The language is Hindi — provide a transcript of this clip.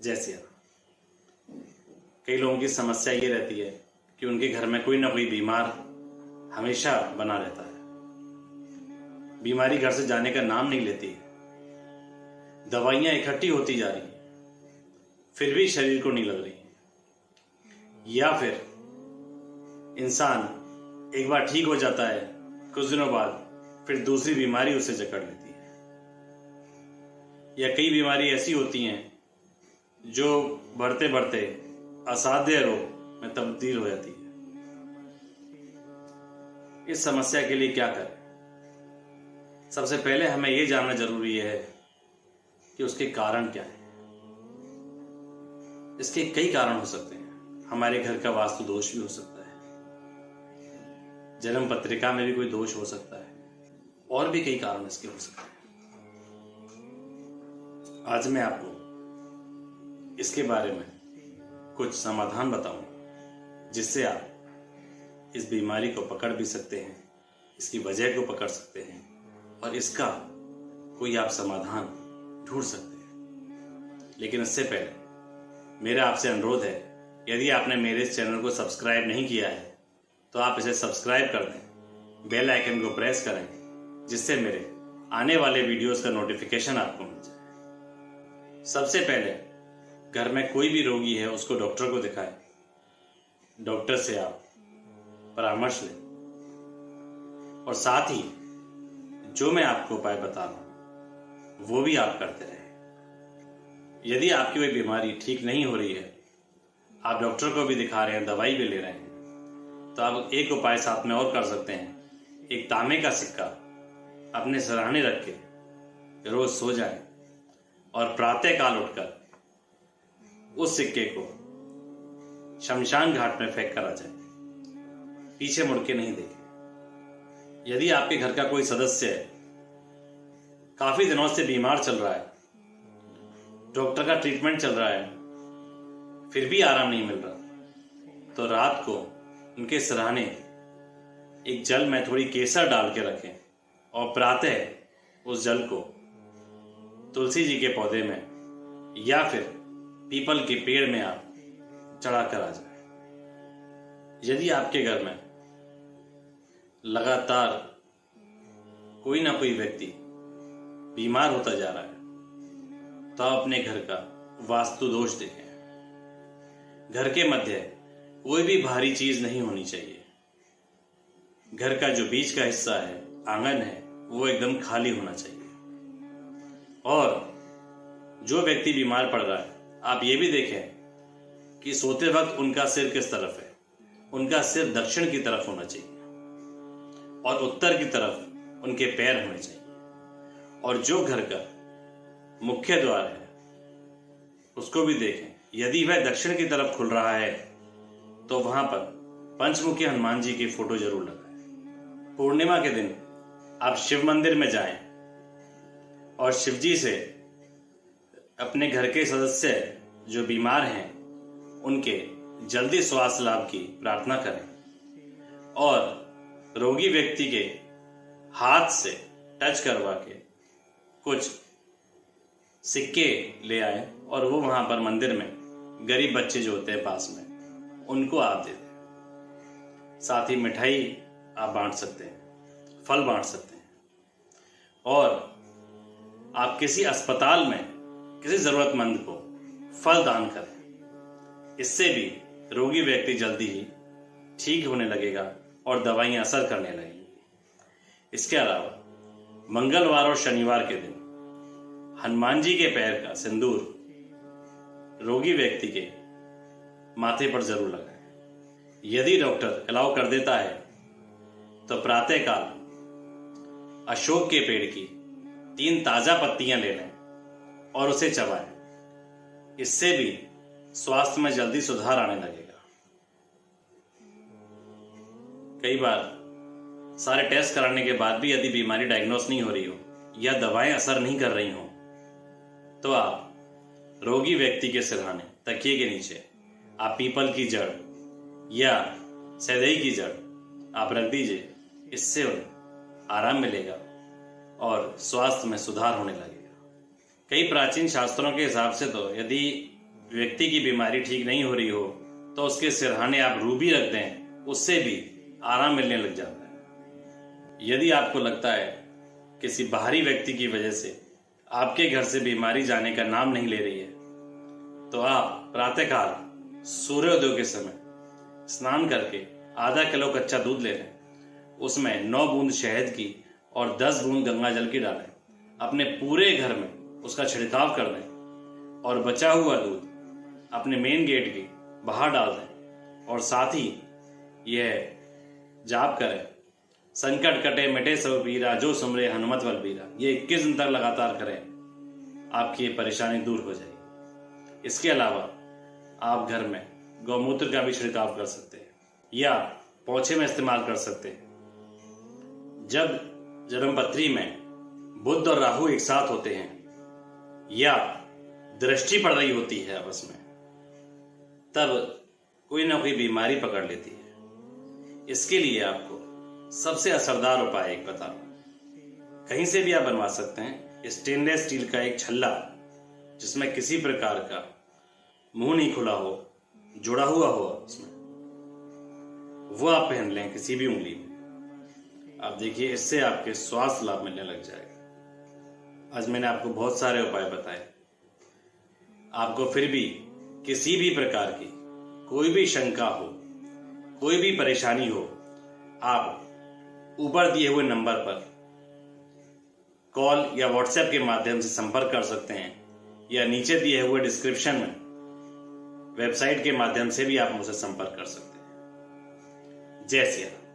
जैसे कई लोगों की समस्या ये रहती है कि उनके घर में कोई ना कोई बीमार हमेशा बना रहता है। बीमारी घर से जाने का नाम नहीं लेती, दवाइयां इकट्ठी होती जा रही हैं, फिर भी शरीर को नहीं लग रही। या फिर इंसान एक बार ठीक हो जाता है, कुछ दिनों बाद फिर दूसरी बीमारी उसे जकड़ लेती है। या कई बीमारी ऐसी होती हैं जो बढ़ते बढ़ते असाध्य रोग में तब्दील हो जाती है। इस समस्या के लिए क्या करें? सबसे पहले हमें यह जानना जरूरी है कि उसके कारण क्या है। इसके कई कारण हो सकते हैं। हमारे घर का वास्तु दोष भी हो सकता है, जन्म पत्रिका में भी कोई दोष हो सकता है, और भी कई कारण इसके हो सकते हैं। आज मैं आपको इसके बारे में कुछ समाधान बताऊंगा, जिससे आप इस बीमारी को पकड़ भी सकते हैं, इसकी वजह को पकड़ सकते हैं और इसका कोई आप समाधान ढूंढ सकते हैं। लेकिन इससे पहले मेरा आपसे अनुरोध है, यदि आपने मेरे इस चैनल को सब्सक्राइब नहीं किया है तो आप इसे सब्सक्राइब कर दें, बेल आइकन को प्रेस करें, जिससे मेरे आने वाले वीडियोस का नोटिफिकेशन आपको मिल जाए। सबसे पहले घर में कोई भी रोगी है उसको डॉक्टर को दिखाएं। डॉक्टर से आप परामर्श लें और साथ ही जो मैं आपको उपाय बता रहा हूं वो भी आप करते रहें। यदि आपकी कोई बीमारी ठीक नहीं हो रही है, आप डॉक्टर को भी दिखा रहे हैं, दवाई भी ले रहे हैं, तो आप एक उपाय साथ में और कर सकते हैं। एक तांबे का सिक्का अपने सिरहाने रख के रोज सो जाएं और प्रातः काल उठकर उस सिक्के को शमशान घाट में फेंक कर आ जाए, पीछे मुड़ के नहीं देखें। यदि आपके घर का कोई सदस्य काफी दिनों से बीमार चल रहा है, डॉक्टर का ट्रीटमेंट चल रहा है, फिर भी आराम नहीं मिल रहा, तो रात को उनके सिरहाने एक जल में थोड़ी केसर डाल के रखें और प्रातः उस जल को तुलसी जी के पौधे में या फिर पीपल के पेड़ में आप चढ़ा कर आ जाए। यदि आपके घर में लगातार कोई ना कोई व्यक्ति बीमार होता जा रहा है तो आप अपने घर का वास्तु दोष देखें। घर के मध्य कोई भी भारी चीज नहीं होनी चाहिए। घर का जो बीच का हिस्सा है, आंगन है, वो एकदम खाली होना चाहिए। और जो व्यक्ति बीमार पड़ रहा है, आप ये भी देखें कि सोते वक्त उनका सिर किस तरफ है। उनका सिर दक्षिण की तरफ होना चाहिए और उत्तर की तरफ उनके पैर होने चाहिए। और जो घर का मुख्य द्वार है उसको भी देखें, यदि वह दक्षिण की तरफ खुल रहा है तो वहां पर पंचमुखी हनुमान जी की फोटो जरूर लगाएं। पूर्णिमा के दिन आप शिव मंदिर में जाएं और शिव जी से अपने घर के सदस्य जो बीमार हैं उनके जल्दी स्वास्थ्य लाभ की प्रार्थना करें और रोगी व्यक्ति के हाथ से टच करवा के कुछ सिक्के ले आए और वो वहां पर मंदिर में गरीब बच्चे जो होते हैं पास में उनको आप दे दें। साथ ही मिठाई आप बांट सकते हैं, फल बांट सकते हैं और आप किसी अस्पताल में किसी जरूरतमंद को फल दान करें। इससे भी रोगी व्यक्ति जल्दी ही ठीक होने लगेगा और दवाइयां असर करने लगेंगी। इसके अलावा मंगलवार और शनिवार के दिन हनुमान जी के पैर का सिंदूर रोगी व्यक्ति के माथे पर जरूर लगाएं। यदि डॉक्टर अलाउ कर देता है तो प्रातःकाल अशोक के पेड़ की 3 ताजा पत्तियां ले लें और उसे चबाएं। इससे भी स्वास्थ्य में जल्दी सुधार आने लगेगा। कई बार सारे टेस्ट कराने के बाद भी यदि बीमारी डायग्नोस नहीं हो रही हो या दवाएं असर नहीं कर रही हो तो आप रोगी व्यक्ति के सिरहाने तकिए के नीचे आप पीपल की जड़ या सैदई की जड़ आप रख दीजिए। इससे उन्हें आराम मिलेगा और स्वास्थ्य में सुधार होने लगेगा। कई प्राचीन शास्त्रों के हिसाब से तो यदि व्यक्ति की बीमारी ठीक नहीं हो रही हो तो उसके सिरहाने आप रूबी रख दें, उससे भी आराम मिलने लग जाता है। यदि आपको लगता है किसी बाहरी व्यक्ति की वजह से आपके घर से बीमारी जाने का नाम नहीं ले रही है, तो आप प्रातःकाल सूर्योदय के समय स्नान करके आधा किलो कच्चा दूध ले लें, उसमें 9 बूंद शहद की और 10 बूंद गंगा जल की डालें, अपने पूरे घर में उसका छिड़काव कर दें और बचा हुआ दूध अपने मेन गेट के बाहर डाल दें और साथ ही यह जाप करें, संकट कटे मिटे सब पीरा, जो सुमरे हनुमत बलबीरा। ये 21 दिन तक लगातार करें, आपकी ये परेशानी दूर हो जाएगी। इसके अलावा आप घर में गौमूत्र का भी छिड़काव कर सकते हैं या पोछे में इस्तेमाल कर सकते हैं। जब जन्मपत्री में बुध और राहु एक साथ होते हैं या दृष्टि पड़ रही होती है आपस में, तब कोई ना कोई बीमारी पकड़ लेती है। इसके लिए आपको सबसे असरदार उपाय एक बता रहा हूं, कहीं से भी आप बनवा सकते हैं। स्टेनलेस स्टील का एक छल्ला जिसमें किसी प्रकार का मुंह नहीं खुला हो, जुड़ा हुआ हो उसमें, वो आप पहन लें किसी भी उंगली में। आप देखिए इससे आपके स्वास्थ्य लाभ मिलने लग जाएगा। आज मैंने आपको बहुत सारे उपाय बताए। आपको फिर भी किसी भी प्रकार की कोई भी शंका हो, कोई भी परेशानी हो, आप ऊपर दिए हुए नंबर पर कॉल या व्हाट्सएप के माध्यम से संपर्क कर सकते हैं या नीचे दिए हुए डिस्क्रिप्शन में वेबसाइट के माध्यम से भी आप मुझसे संपर्क कर सकते हैं। जय सिया राम।